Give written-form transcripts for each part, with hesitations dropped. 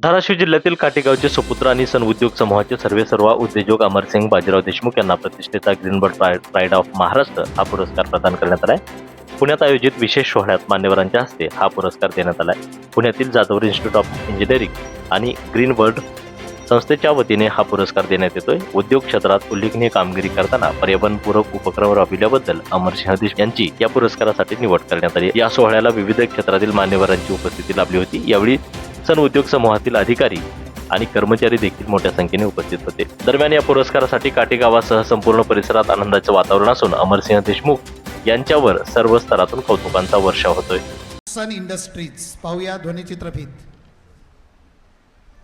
धाराशिव जिल्ह्यातील काटेगावचे सुपुत्र आणि सन उद्योग समूहाचे सर्वेसर्वा उद्योजक अमरसिंग बाजीराव देशमुख यांना प्रतिष्ठेचा ग्रीनबर्ड प्राईड ऑफ महाराष्ट्र हा पुरस्कार प्रदान करण्यात आलाय. पुण्यात आयोजित विशेष सोहळ्यात मान्यवरांच्या हस्ते हा पुरस्कार देण्यात आलाय. पुण्यातील जाधव इन्स्टिट्यूट ऑफ इंजिनिअरिंग आणि ग्रीनबर्ड संस्थेच्या वतीने हा पुरस्कार देण्यात येतोय. उद्योग क्षेत्रात उल्लेखनीय कामगिरी करताना पर्यावरणपूरक उपक्रम राबविल्याबद्दल अमरसिंह देशमुख यांची या पुरस्कारासाठी निवड करण्यात आली. या सोहळ्याला विविध क्षेत्रातील मान्यवरांची उपस्थिती लाभली होती. यावेळी सन उद्योग समूहातील अधिकारी आणि कर्मचारी देखील मोठ्या संख्येने उपस्थित होते. दरम्यान या पुरस्कारासाठी काटेगावासह संपूर्ण परिसरात आनंदाचे वातावरण असून अमरसिंह देशमुख यांच्यावर सर्व स्तरातून कौतुकांचा वर्षाव होतोय. सन इंडस्ट्रीज पाहूया ध्वनिचित्रफीत.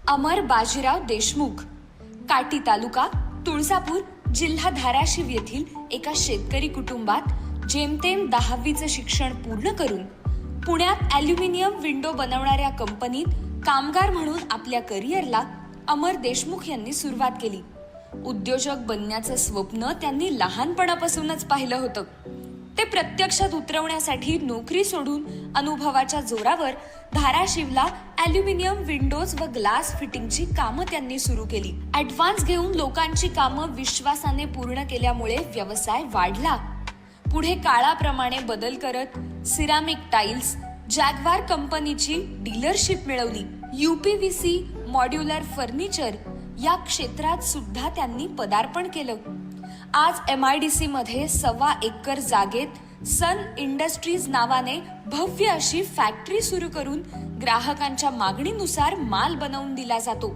अमर बाजीराव देशमुख, काटी तालुका, तुळजापूर जिल्हा धाराशिव येथील एका शेतकरी कुटुंबात जेमतेम 10वीचं शिक्षण पूर्ण करून पुण्यात ॲल्युमिनियम विंडो बनवणाऱ्या कंपनीत कामगार म्हणून आपल्या करिअरला अमर देशमुख यांनी सुरुवात केली. उद्योजक बनण्याचं स्वप्न त्यांनी लहानपणापासूनच पाहिलं होतं. ते प्रत्यक्षात उतरवण्यासाठी नोकरी सोडून अनुभवाच्या जोरावर धाराशिवला ॲल्युमिनियम विंडोज व ग्लास फिटिंगची कामं त्यांनी सुरू केली. ॲडव्हान्स घेऊन लोकांची कामं विश्वासाने पूर्ण केल्यामुळे व्यवसाय वाढला. पुढे काळाप्रमाणे बदल करत सिरामिक टाइल्स, जॅगवार कंपनीची डीलरशिप मिळवली. UPVC मॉड्युलर फर्निचर या क्षेत्रात सुद्धा त्यांनी पदार्पण केलं. आज MIDC मध्ये 1.25 एकर जागेत सन इंडस्ट्रीज नावाने भव्य अशी फॅक्टरी सुरू करून ग्राहकांच्या मागणीनुसार माल बनवून दिला जातो.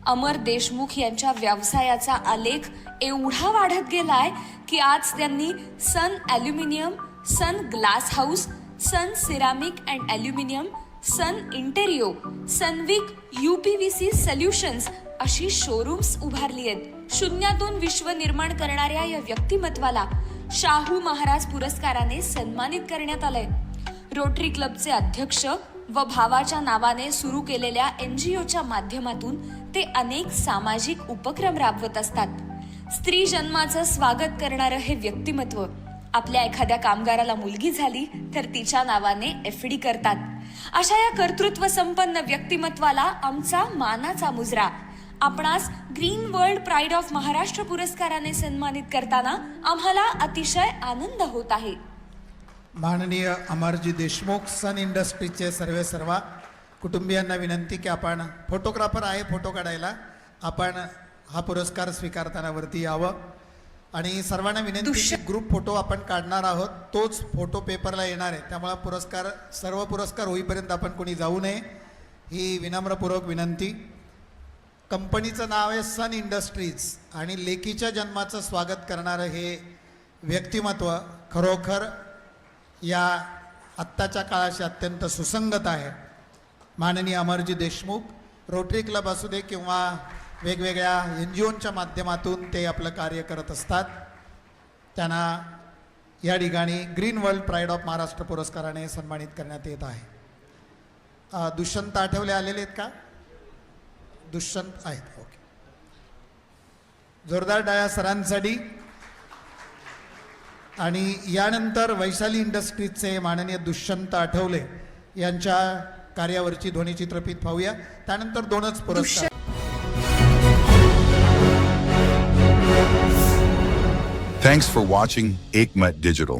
अमर देशमुख यांच्या व्यवसायाचा आलेख एवढा वाढत गेलाय की आज त्यांनी Sun aluminium, Sun glass house, Sun ceramic and aluminium, Sun interio, सनविक UPVC सोल्युशन्स अशी शोरूम्स उभारली आहेत. शून्यातून विश्व निर्माण करणाऱ्या या व्यक्तिमत्वाला शाहू महाराज पुरस्काराने सन्मानित करण्यात आलंय. रोटरी क्लबचे अध्यक्ष व भावाच्या नावाने सुरू केलेल्या NGOच्या माध्यमातून ते अनेक सामाजिक उपक्रम राबवत असतात. स्त्री जन्माचं स्वागत करणारं हे व्यक्तिमत्व आपल्या एखाद्या कामगाराला मुलगी झाली तर तिच्या नावाने FD करतात. अशा या कर्तृत्व संपन्न व्यक्तिमत्वाला आमचा मानाचा मुजरा. आपणास green world pride of Maharashtra पुरस्काराने सन्मानित करताना आम्हाला अतिशय आनंद होत आहे. माननीय अमरजी देशमुख सन इंडस्ट्रीजचे सर्वेसर्वा कुटुंबियांना विनंती की आपण फोटोग्राफर आहे, फोटो काढायला आपण हा पुरस्कार स्वीकारताना वरती यावं. आणि सर्वांना विनंती की ग्रुप फोटो आपण काढणार आहोत, तोच फोटो पेपरला येणार आहे. त्यामुळे सर्व पुरस्कार होईपर्यंत आपण कोणी जाऊ नये ही विनम्रपूर्वक विनंती. कंपनीचं नाव आहे सन इंडस्ट्रीज आणि लेकीच्या जन्माचं स्वागत करणारं हे व्यक्तिमत्व खरोखर या आत्ताच्या काळाशी अत्यंत सुसंगत आहे. माननीय अमरजी देशमुख रोटरी क्लब असू दे किंवा वेगवेगळ्या NGOच्या माध्यमातून ते आपलं कार्य करत असतात. त्यांना या ठिकाणी green world pride of Maharashtra पुरस्काराने सन्मानित करण्यात येत आहे. दुष्यंत आठवले आलेले आहेत का? दुष्यंत आहेत. ओके, जोरदार टाळ्या सरांसाठी. आणि यानंतर वैशाली इंडस्ट्रीजचे माननीय दुष्यंत आठवले यांच्या कार्यावरची ध्वनिचित्रफीत पाहूया. त्यानंतर 2च पुरस्कार. Thanks for watching Ekmat Digital.